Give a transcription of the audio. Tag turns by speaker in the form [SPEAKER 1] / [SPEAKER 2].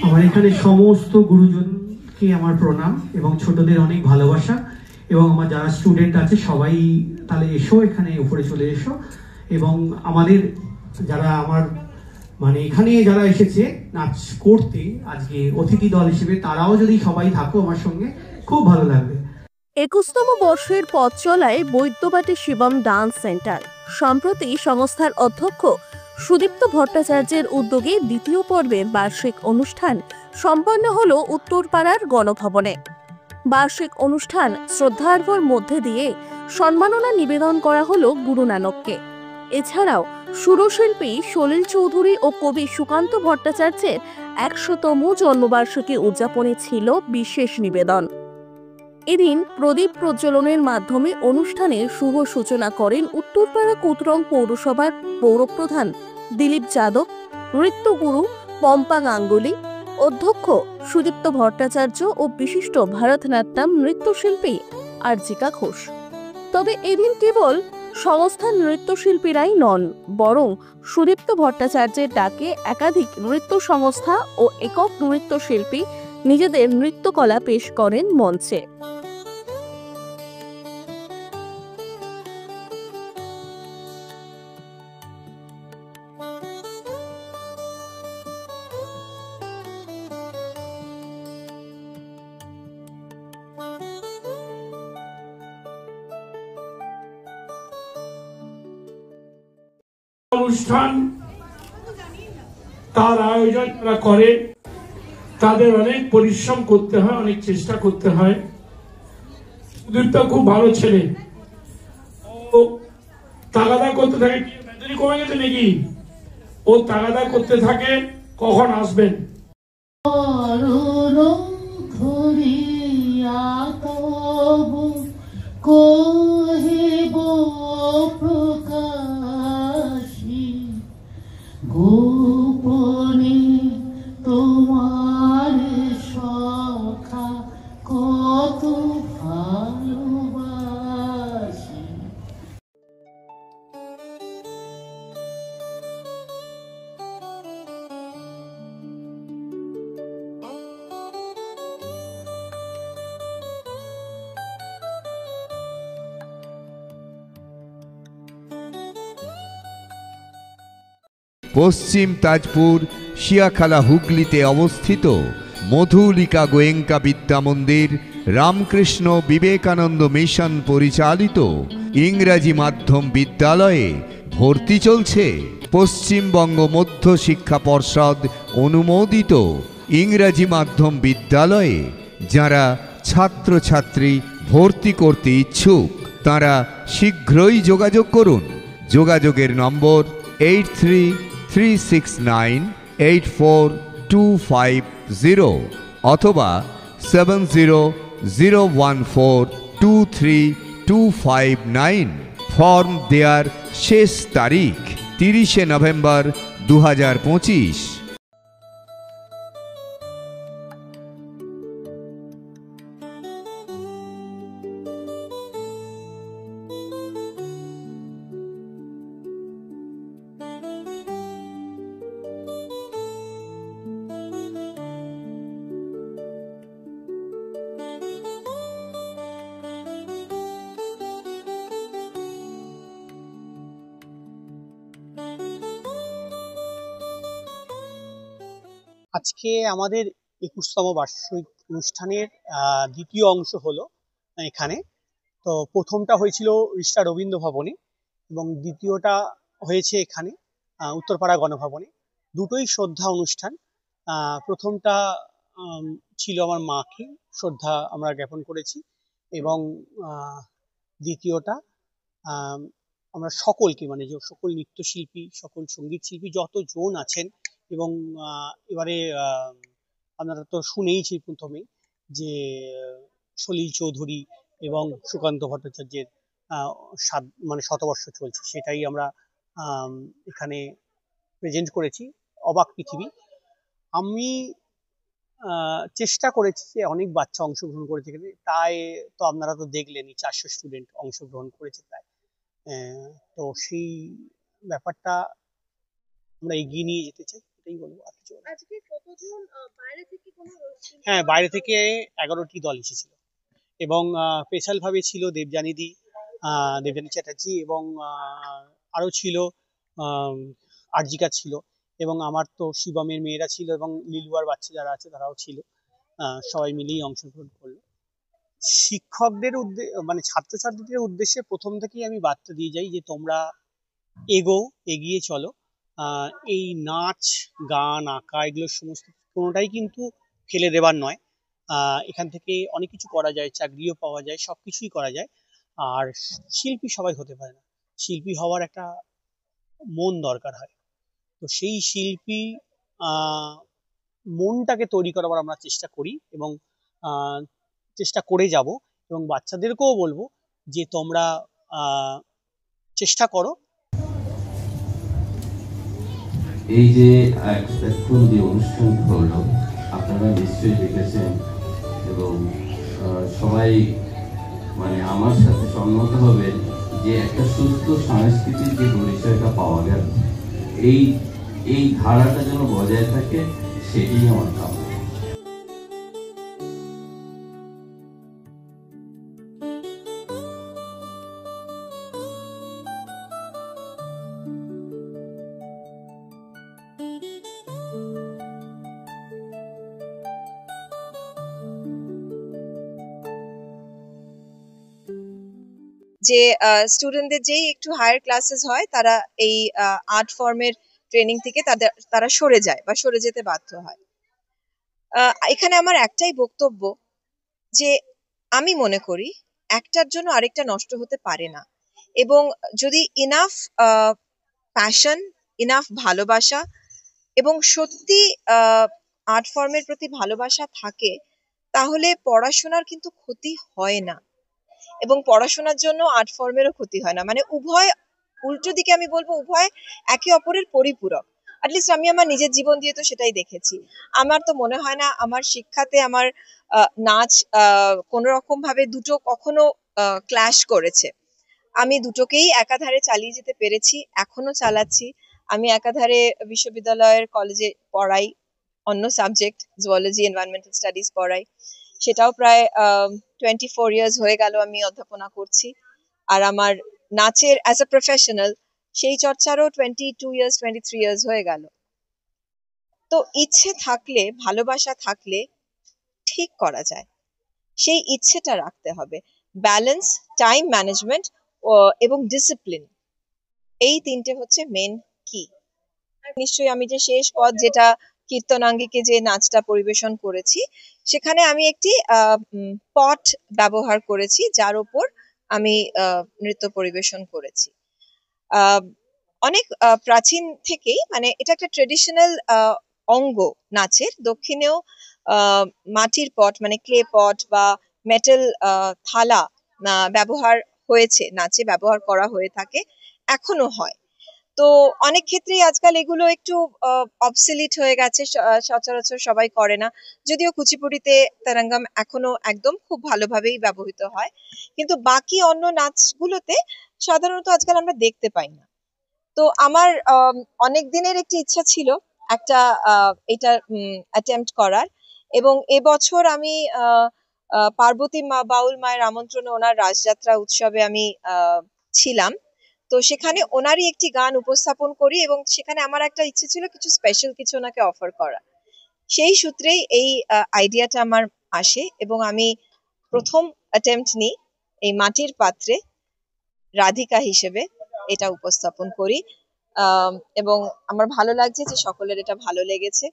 [SPEAKER 1] আমার এখানে সমস্ত গুরুজনকে আমার প্রণাম এবং ছোটদের অনেক ভালোবাসা, এবং আমার যারা স্টুডেন্ট আছে সবাই তাহলে এসো, এখানে উপরে চলে এসো। এবং আমাদের যারা আমার মানে এখানে যারা এসেছে নাচ করতে আজকে অতিথি দল হিসেবে, তারাও যদি সবাই থাকো আমার সঙ্গে, খুব ভালো লাগবে।
[SPEAKER 2] 21তম বর্ষের পথ চলায় বৈদ্যবাটী শিবম ডান্স সেন্টার। সম্প্রতি সংস্থার অধ্যক্ষ সুদীপ্ত ভট্টাচার্যের উদ্যোগে দ্বিতীয় পর্বের বার্ষিক অনুষ্ঠান সম্পন্ন হল উত্তরপাড়ার গণভবনে। বার্ষিক অনুষ্ঠান শ্রদ্ধার্ঘ্যের মধ্যে দিয়ে সম্মাননা নিবেদন করা হলো গুরু নানককে। এছাড়াও সুরশিল্পী সলিল চৌধুরী ও কবি সুকান্ত ভট্টাচার্যের 100তম জন্মবার্ষিকী উদযাপনে ছিল বিশেষ নিবেদন। এদিন প্রদীপ প্রজ্বলনের মাধ্যমে অনুষ্ঠানের শুভ সূচনা করেন উত্তরপাড়া কোতরং পৌরসভার পৌরপ্রধান দিলীপ যাদব, নৃত্যগুরু পম্পা গাঙ্গুলি, অধ্যক্ষ সুদীপ্ত ভট্টাচার্য ও বিশিষ্ট ভারতনাট্যম নৃত্যশিল্পী আরজিকা ঘোষ। তবে এদিন কেবল সংস্থার নৃত্যশিল্পীরাই নন, বরং সুদীপ্ত ভট্টাচার্যের ডাকে একাধিক নৃত্য সংস্থা ও একক নৃত্যশিল্পী নিজেদের নৃত্যকলা পেশ করেন মঞ্চে।
[SPEAKER 3] অনুষ্ঠান তার আয়োজন করে, তাদের অনেক পরিশ্রম করতে হয়, অনেক চেষ্টা করতে হয়। সুদীপ্ত খুব ভালো ছেলে, ও তাগাদা করতে থাকে। বেতনি কমে গেছে নাকি? ও তাগাদা করতে থাকে কখন আসবেন।
[SPEAKER 4] গোপনে তোমার সখা কত ভালোবাসি।
[SPEAKER 5] পশ্চিম তাজপুর শিয়াখালা হুগলিতে অবস্থিত মধুলিকা গোয়েঙ্কা বিদ্যা মন্দির রামকৃষ্ণ বিবেকানন্দ মিশন পরিচালিত ইংরাজি মাধ্যম বিদ্যালয়ে ভর্তি চলছে। পশ্চিমবঙ্গ মধ্য শিক্ষা পর্ষদ অনুমোদিত ইংরাজি মাধ্যম বিদ্যালয়ে যারা ছাত্রছাত্রী ভর্তি করতে ইচ্ছুক তারা শীঘ্রই যোগাযোগ করুন। যোগাযোগের নম্বর 8336984250 অথবা 7001423259। ফর্ম দেওয়ার শেষ তারিখ 30শে নভেম্বর 2025।
[SPEAKER 6] আজকে আমাদের 21তম বার্ষিক অনুষ্ঠানের দ্বিতীয় অংশ হলো এখানে। তো প্রথমটা হয়েছিল রিষ্টা রবীন্দ্র ভবনে এবং দ্বিতীয়টা হয়েছে এখানে উত্তরপাড়া গণভবনে। দুটোই শ্রদ্ধা অনুষ্ঠান। প্রথমটা ছিল আমার মাকে শ্রদ্ধা আমরা জ্ঞাপন করেছি, এবং দ্বিতীয়টা আমরা সকলকে, মানে যে সকল নৃত্যশিল্পী, সকল সঙ্গীত শিল্পী যতজন আছেন, এবং এবারে আপনারা তো শুনেইছি প্রথমে যে সলিল চৌধুরী এবং সুকান্ত ভট্টাচার্যের মানে শতবর্ষ চলছে, সেটাই আমরা এখানে প্রেজেন্ট করেছি। অবাক পৃথিবী। আমি চেষ্টা করেছি যে অনেক বাচ্চা অংশগ্রহণ করেছে এখানে, তাই তো আপনারা তো দেখলেনই 400 স্টুডেন্ট অংশগ্রহণ করেছে প্রায়। তো সেই ব্যাপারটা আমরা এগিয়ে নিয়ে যেতে চাই। এটাই বলবো, আর কিছু বলবো না।
[SPEAKER 2] আজকে কতজন বাইরে থেকে কোনো
[SPEAKER 6] হ্যাঁ, বাইরে থেকে 11টি দল এসেছিল এবং স্পেশাল ভাবে ছিল দেবযানীদি, দেবযানী চ্যাটার্জি এবং আরো ছিল আরজিকা ছিল, এবং আমার তো শিবমের মেয়েরা ছিল এবং লিলুয়ার বাচ্চা যারা আছে তারাও ছিল। সবাই মিলেই অংশগ্রহণ করলো। শিক্ষকদের মানে ছাত্রছাত্রীদের উদ্দেশ্যে প্রথম থেকেই আমি বার্তা দিয়ে যাই যে তোমরা এগিয়ে চলো। এই নাচ, গান, আঁকা এগুলো সমস্ত কোনোটাই কিন্তু ফেলে দেবার নয়। এখান থেকে অনেক কিছু করা যায়, চাকরিও পাওয়া যায়, সবকিছুই করা যায়। আর শিল্পী সবাই হতে পারে না, শিল্পী হওয়ার একটা মন দরকার হয়। তো সেই শিল্পী মনটাকে তৈরি করার আমরা চেষ্টা করি এবং চেষ্টা করে যাব, এবং বাচ্চাদেরকেও বলবো যে তোমরা চেষ্টা করো।
[SPEAKER 7] এই যে এখন যে অনুষ্ঠানটা হলো আপনারা নিশ্চয়ই দেখেছেন এবং সবাই মানে আমার সাথে সম্মত হবে যে একটা সুস্থ সাংস্কৃতিক যে পরিচয়টা পাওয়া গেল, এই ধারাটা যেন বজায় থাকে, সেটাই আমার কাম্য।
[SPEAKER 8] যে স্টুডেন্টদের যেই একটু হায়ার ক্লাসেস হয় তারা এই আর্ট ফর্মের ট্রেনিং থেকে তারা সরে যায় বা সরে যেতে বাধ্য হয়। এখানে আমার একটাই বক্তব্য যে আমি মনে করি একটার জন্য আরেকটা নষ্ট হতে পারে না, এবং যদি ইনাফ প্যাশন, ইনাফ ভালোবাসা এবং সত্যি আর্ট ফর্মের প্রতি ভালোবাসা থাকে, তাহলে পড়াশোনার কিন্তু ক্ষতি হয় না, এবং পড়াশোনার জন্য আর্ট ফর্মেরও ক্ষতি হয় না। মানে উভয়, উল্টো দিকে আমি বলবো উভয় একে অপরের পরিপূরক। অ্যাটলিস্ট আমি আমার নিজের জীবন দিয়ে তো সেটাই দেখেছি। আমার তো মনে হয় না আমার শিক্ষাতে আমার নাচ কোনো রকম ভাবে দুটো কখনো ক্ল্যাশ করেছে। আমি দুটোকেই একাধারে চালিয়ে যেতে পেরেছি, এখনো চালাচ্ছি। আমি একাধারে বিশ্ববিদ্যালয়ের কলেজে পড়াই, অন্য সাবজেক্ট জুওলজি, এনভায়রনমেন্টাল স্টাডিজ পড়াই, সেটাও প্রায় 24 ইয়ার্স হয়ে গেল আমি অধ্যাপনা করছি। আর আমার নাচের অ্যাজ আ প্রফেশনাল সেই চর্চারও 22 ইয়ার্স 23 ইয়ার্স হয়ে গেল। তো ইচ্ছে থাকলে, ভালোবাসা থাকলে ঠিক করা যায়, সেই ইচ্ছেটা রাখতে হবে। ব্যালেন্স, টাইম ম্যানেজমেন্ট এবং ডিসিপ্লিন, এই তিনটে হচ্ছে মেন কি। নিশ্চয়ই আমি যে শেষ পদ যেটা কীর্তনাঙ্গিকে যে নাচটা পরিবেশন করেছি, সেখানে আমি একটি পট ব্যবহার করেছি যার উপর আমি নৃত্য পরিবেশন করেছি। অনেক প্রাচীন থেকেই মানে এটা একটা ট্রেডিশনাল অঙ্গ নাচের। দক্ষিণেও মাটির পট মানে ক্লে পট বা মেটাল থালা ব্যবহার হয়েছে, নাচে ব্যবহার করা হয়ে থাকে, এখনো হয়। তো অনেক ক্ষেত্রেই আজকাল এগুলো একটু অবসলিট হয়ে গেছে, সচরাচর সবাই করে না। যদিও কুচিপুড়িতে তারাঙ্গাম এখনো একদম খুব ভালোভাবেই ব্যবহৃত হয়, কিন্তু বাকি অন্য নাচগুলোতে সাধারণত আজকাল আমরা দেখতে পাই না। তো আমার অনেক দিনের একটি ইচ্ছা ছিল একটা এটা অ্যাটেম্পট করার, এবং এবছর আমি পার্বতী মা বাউল মায়ের আমন্ত্রণে ওনার রাসযাত্রা উৎসবে আমি ছিলাম। তো সেখানে ওনারই একটি গান উপস্থাপন করি, এবং সেখানে আমার একটা ইচ্ছে ছিল কিছু স্পেশাল কিছু ওনাকে অফার করা। সেই সূত্রেই এই আইডিয়াটা আমার আসে, এবং আমি প্রথম অ্যাটেম্পট নিই এই মাটির পাত্রে রাধিকা হিসেবে এটা উপস্থাপন করি। এবং আমার ভালো লাগছে যে সকলের এটা ভালো লেগেছে।